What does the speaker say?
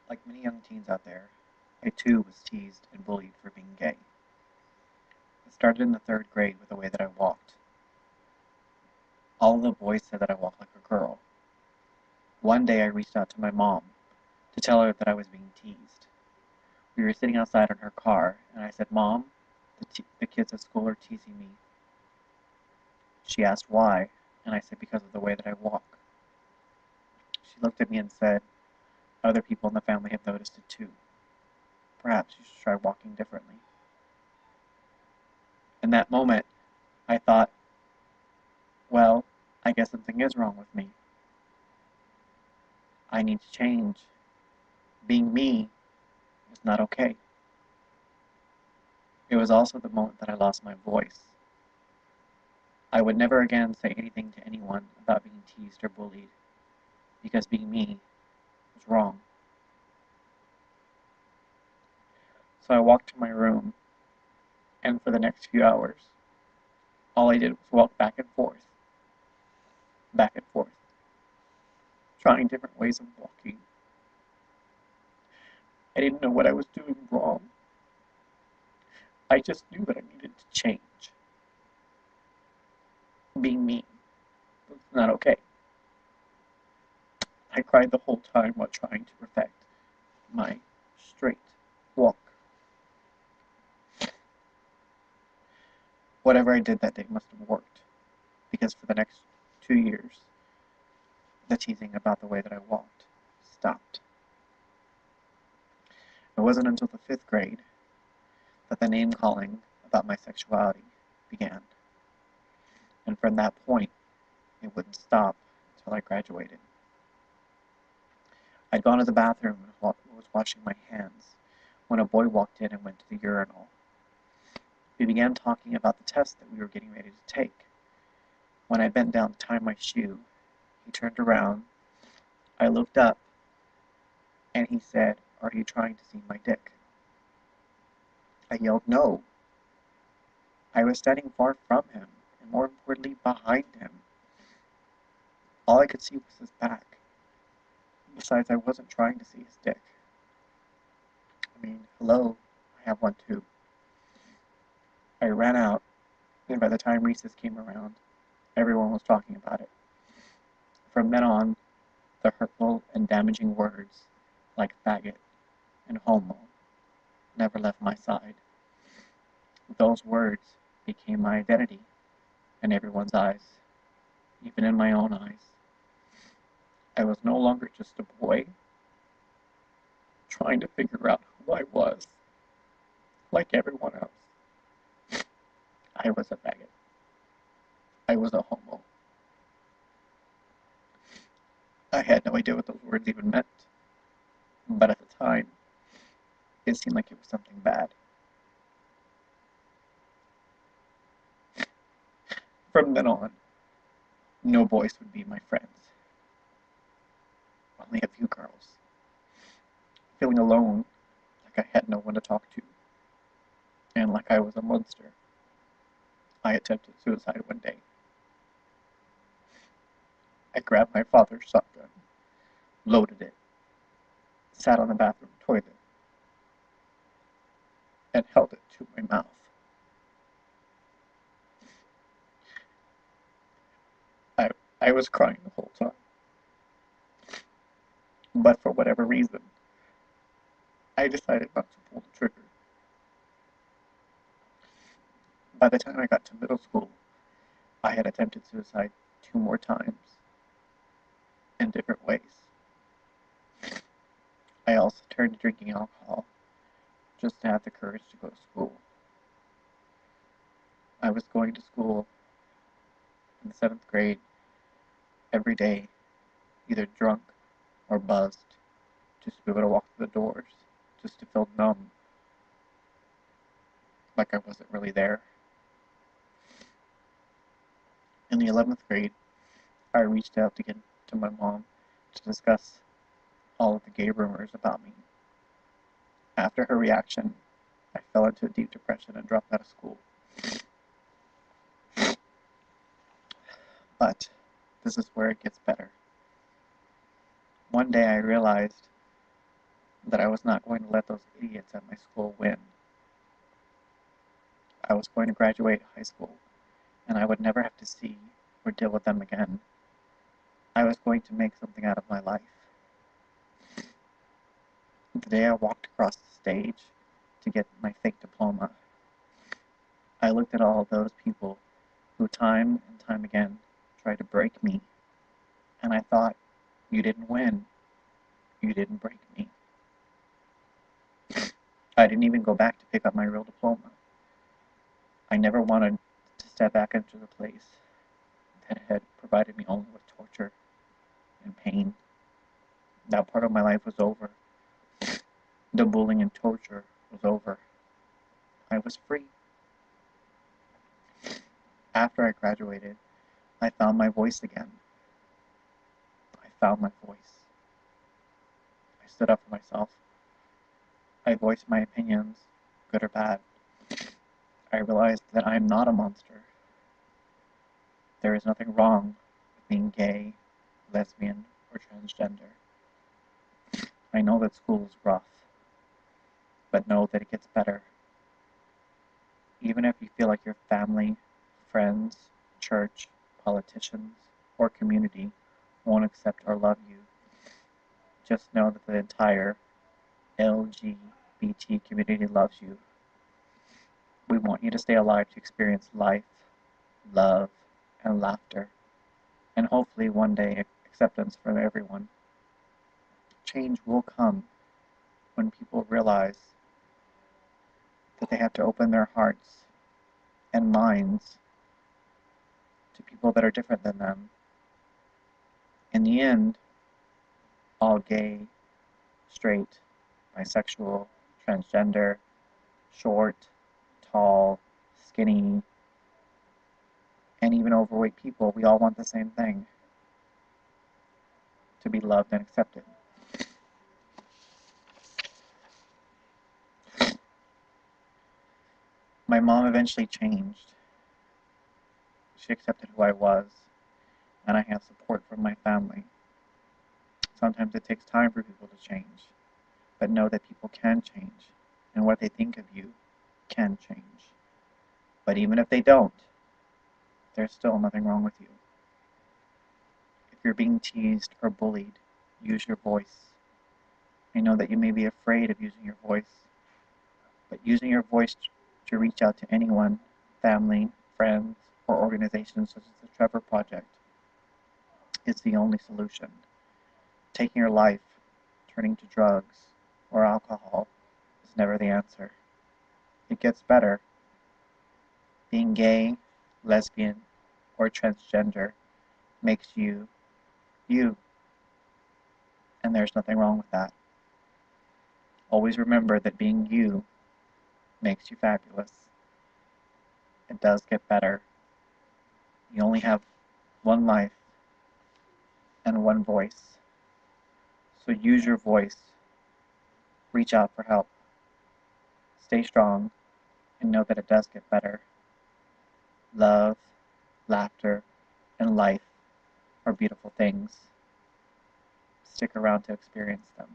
Like many young teens out there, I too was teased and bullied for being gay. It started in the third grade with the way that I walked. All of the boys said that I walked like a girl. One day I reached out to my mom to tell her that I was being teased. We were sitting outside in her car, and I said, "Mom, the kids at school are teasing me." She asked why, and I said, "Because of the way that I walk." She looked at me and said, "Other people in the family have noticed it too. Perhaps you should try walking differently." In that moment, I thought, well, I guess something is wrong with me. I need to change. Being me is not okay. It was also the moment that I lost my voice. I would never again say anything to anyone about being teased or bullied, because being me was wrong. So I walked to my room, and for the next few hours, all I did was walk back and forth, trying different ways of walking. I didn't know what I was doing wrong. I just knew that I needed to change. Being me was not okay. I cried the whole time while trying to perfect my straight walk. Whatever I did that day must have worked, because for the next 2 years, the teasing about the way that I walked stopped. It wasn't until the fifth grade that the name calling about my sexuality began, and from that point, it wouldn't stop until I graduated. I'd gone to the bathroom and was washing my hands when a boy walked in and went to the urinal. We began talking about the test that we were getting ready to take. When I bent down to tie my shoe, he turned around. I looked up, and he said, "Are you trying to see my dick?" I yelled, "No." I was standing far from him, and more importantly, behind him. All I could see was his back. Besides, I wasn't trying to see his dick. I mean, hello, I have one too. I ran out, and by the time recess came around, everyone was talking about it. From then on, the hurtful and damaging words, like faggot and homo, never left my side. Those words became my identity in everyone's eyes, even in my own eyes. I was no longer just a boy trying to figure out who I was, like everyone else. I was a faggot. I was a homo. I had no idea what those words even meant, but at the time, it seemed like it was something bad. From then on, no boys would be my friends, only a few girls. Feeling alone, like I had no one to talk to, and like I was a monster, I attempted suicide one day. I grabbed my father's shotgun, loaded it, sat on the bathroom toilet, and held it to my mouth. I, I was crying the whole time, but for whatever reason, I decided not to pull the trigger. By the time I got to middle school, I had attempted suicide 2 more times in different ways. I also turned to drinking alcohol just to have the courage to go to school. I was going to school in the seventh grade every day, either drunk or buzzed, just to be able to walk through the doors, just to feel numb, like I wasn't really there. In the 11th grade, I reached out again to my mom to discuss all of the gay rumors about me. After her reaction, I fell into a deep depression and dropped out of school. But this is where it gets better. One day I realized that I was not going to let those idiots at my school win. I was going to graduate high school, and I would never have to see or deal with them again. I was going to make something out of my life. The day I walked across the stage to get my fake diploma, I looked at all of those people who time and time again tried to break me, and I thought, you didn't win. You didn't break me. I didn't even go back to pick up my real diploma. I never wanted to step back into the place that had provided me only with torture and pain. That part of my life was over. The bullying and torture was over. I was free. After I graduated, I found my voice again. I found my voice. I stood up for myself. I voiced my opinions, good or bad. I realized that I am not a monster. There is nothing wrong with being gay, lesbian, or transgender. I know that school is rough, but know that it gets better. Even if you feel like your family, friends, church, politicians, or community won't accept or love you, just know that the entire LGBT community loves you. We want you to stay alive to experience life, love, and laughter, and hopefully one day acceptance from everyone. Change will come when people realize that they have to open their hearts and minds to people that are different than them. In the end, all gay, straight, bisexual, transgender, short, tall, skinny, and even overweight people, we all want the same thing: to be loved and accepted. My mom eventually changed. She accepted who I was, and I have support from my family. Sometimes it takes time for people to change, but know that people can change, and what they think of you can change. But even if they don't, there's still nothing wrong with you. If you're being teased or bullied, use your voice. I know that you may be afraid of using your voice, but using your voice to reach out to anyone, family, friends, or organizations such as the Trevor Project is the only solution. Taking your life, turning to drugs or alcohol is never the answer. It gets better. Being gay, lesbian, or transgender makes you, you, and there's nothing wrong with that. Always remember that being you makes you fabulous. It does get better. You only have one life and one voice. So use your voice. Reach out for help. Stay strong and know that it does get better. Love, laughter, and life are beautiful things. Stick around to experience them.